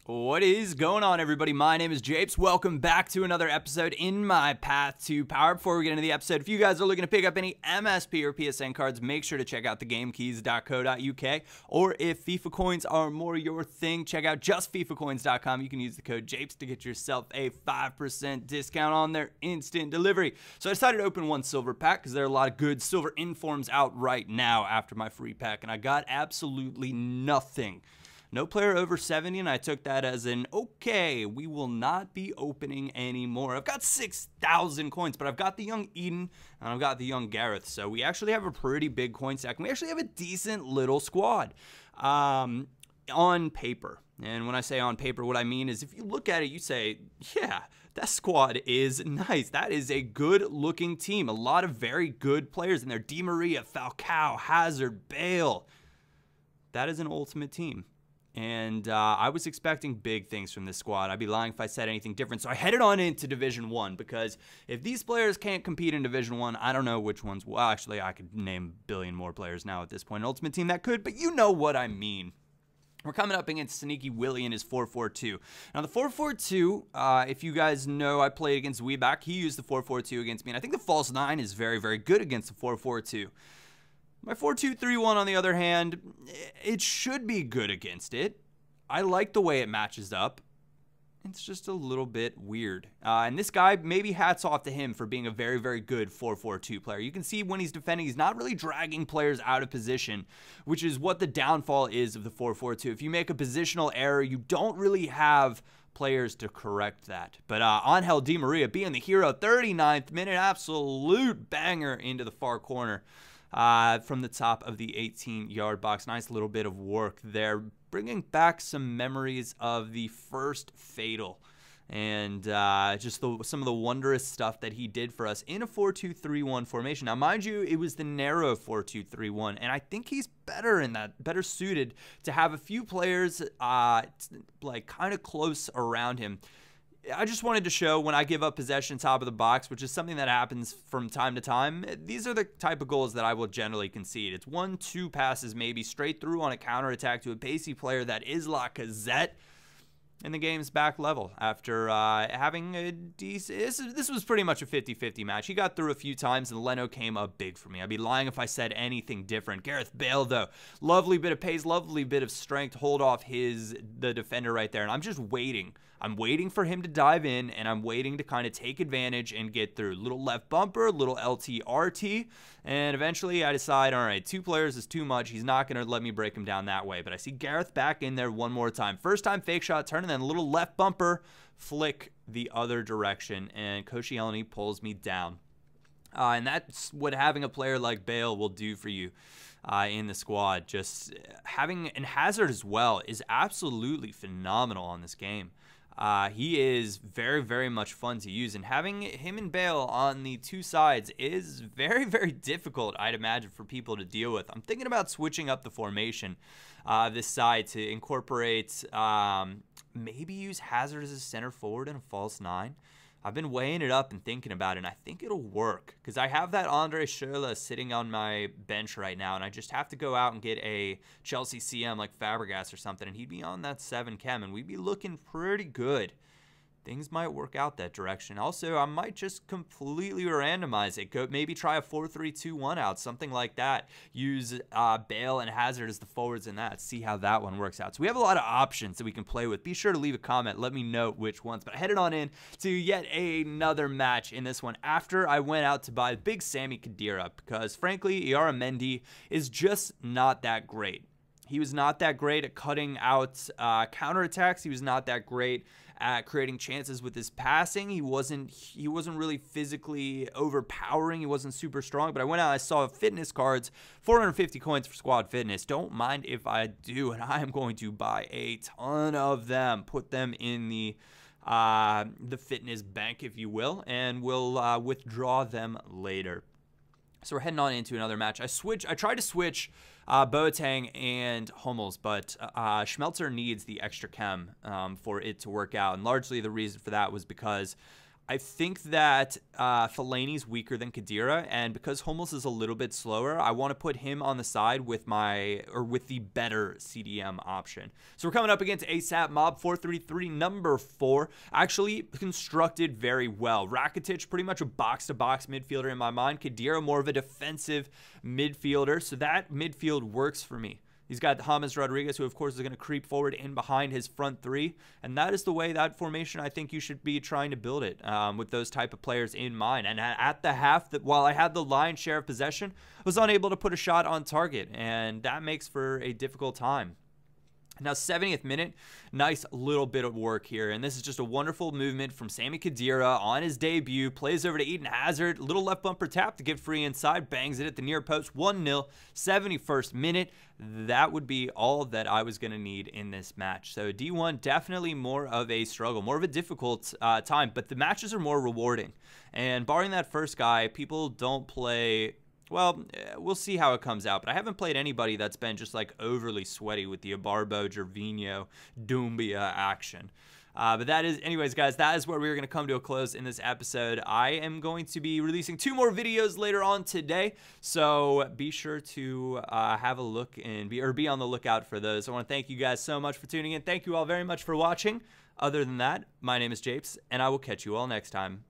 What is going on, everybody? My name is Japes. Welcome back to another episode in my path to power. Before we get into the episode, if you guys are looking to pick up any MSP or PSN cards, make sure to check out thegamekeys.co.uk. Or if FIFA coins are more your thing, check out justfifacoins.com. You can use the code Japes to get yourself a 5% discount on their instant delivery. So I decided to open one silver pack because there are a lot of good silver informs out right now after my free pack, and I got absolutely nothing. No player over 70, and I took that as an, okay, we will not be opening anymore. I've got 6,000 coins, but I've got the young Eden, and I've got the young Gareth, so we actually have a pretty big coin stack, and we actually have a decent little squad on paper. And when I say on paper, what I mean is if you look at it, you say, yeah, that squad is nice. That is a good-looking team. A lot of very good players in there. Di Maria, Falcao, Hazard, Bale. That is an ultimate team. And I was expecting big things from this squad. I'd be lying if I said anything different. So I headed on into Division 1 because if these players can't compete in Division 1, I don't know which ones. Well, actually, I could name a billion more players now at this point. An ultimate team that could, but you know what I mean. We're coming up against Sneaky Willie and his 4-4-2. Now, the 4-4-2, if you guys know, I played against Weeback. He used the 4-4-2 against me, and I think the false 9 is very, very good against the 4-4-2. My 4-2-3-1, on the other hand, it should be good against it. I like the way it matches up. It's just a little bit weird. And this guy, maybe hats off to him for being a very, very good 4-4-2 player. You can see when he's defending, he's not really dragging players out of position, which is what the downfall is of the 4-4-2. If you make a positional error, you don't really have players to correct that. But Angel Di Maria being the hero, 39th minute, absolute banger into the far corner. From the top of the 18-yard box. Nice little bit of work there, bringing back some memories of the first Fatal and just some of the wondrous stuff that he did for us in a 4-2-3-1 formation. Now, mind you, it was the narrow 4-2-3-1, and I think he's better in that, better suited to have a few players like kind of close around him. I just wanted to show when I give up possession top of the box, which is something that happens from time to time, these are the type of goals that I will generally concede. It's 1-2 passes maybe straight through on a counterattack to a pacey player that is Lacazette, and the game's back level after having a decent... This was pretty much a 50-50 match. He got through a few times, and Leno came up big for me. I'd be lying if I said anything different. Gareth Bale, though, lovely bit of pace, lovely bit of strength to hold off the defender right there, and I'm just waiting. I'm waiting for him to dive in, and I'm waiting to kind of take advantage and get through. Little left bumper, little LT-RT, and eventually I decide, all right, 2 players is too much. He's not going to let me break him down that way. But I see Gareth back in there one more time. First time fake shot turn, and then a little left bumper flick the other direction, and Koscielny pulls me down. And that's what having a player like Bale will do for you in the squad. Just having, and Hazard as well, is absolutely phenomenal on this game. He is very, very much fun to use, and having him and Bale on the two sides is very, very difficult, I'd imagine, for people to deal with. I'm thinking about switching up the formation this side to incorporate, maybe use Hazard as a center forward and a false 9. I've been weighing it up and thinking about it, and I think it'll work because I have that Andre Schürrle sitting on my bench right now, and I just have to go out and get a Chelsea CM like Fabregas or something, and he'd be on that 7 chem, and we'd be looking pretty good. Things might work out that direction. Also, I might just completely randomize it. Go maybe try a 4-3-2-1 out, something like that. Use Bale and Hazard as the forwards in that. See how that one works out. So we have a lot of options that we can play with. Be sure to leave a comment. Let me know which ones. But I headed on in to yet another match in this one after I went out to buy big Sami Khedira because, frankly, Mendy is just not that great. He was not that great at cutting out counterattacks. He was not that great at creating chances with his passing. He wasn't really physically overpowering. He wasn't super strong. But I went out, I saw fitness cards, 450 coins for squad fitness. Don't mind if I do, and I am going to buy a ton of them, put them in the fitness bank, if you will, and we'll withdraw them later. So we're heading on into another match. I tried to switch Boateng and Hummels, but Schmelzer needs the extra chem for it to work out. And largely the reason for that was because I think that Fellaini's weaker than Khedira, and because Hummels is a little bit slower, I want to put him on the side with with the better CDM option. So we're coming up against ASAP Mob 433, number 4. Actually constructed very well. Rakitic, pretty much a box-to-box midfielder in my mind. Khedira, more of a defensive midfielder, so that midfield works for me. He's got James Rodriguez, who, of course, is going to creep forward in behind his front three. And that is the way that formation, I think you should be trying to build it with those type of players in mind. And at the half, while I had the lion's share of possession, I was unable to put a shot on target. And that makes for a difficult time. Now, 70th minute, nice little bit of work here. And this is just a wonderful movement from Sami Khedira on his debut. Plays over to Eden Hazard. Little left bumper tap to get free inside. Bangs it at the near post. 1-0, 71st minute. That would be all that I was going to need in this match. So D1, definitely more of a struggle, more of a difficult time. But the matches are more rewarding. And barring that first guy, people don't play... Well, we'll see how it comes out, but I haven't played anybody that's been just like overly sweaty with the Abarbo, Gervinho, Doumbia action. But that is, anyways, guys, that is where we're going to come to a close in this episode. I am going to be releasing 2 more videos later on today, so be sure to have a look and be on the lookout for those. I want to thank you guys so much for tuning in. Thank you all very much for watching. Other than that, my name is Japes, and I will catch you all next time.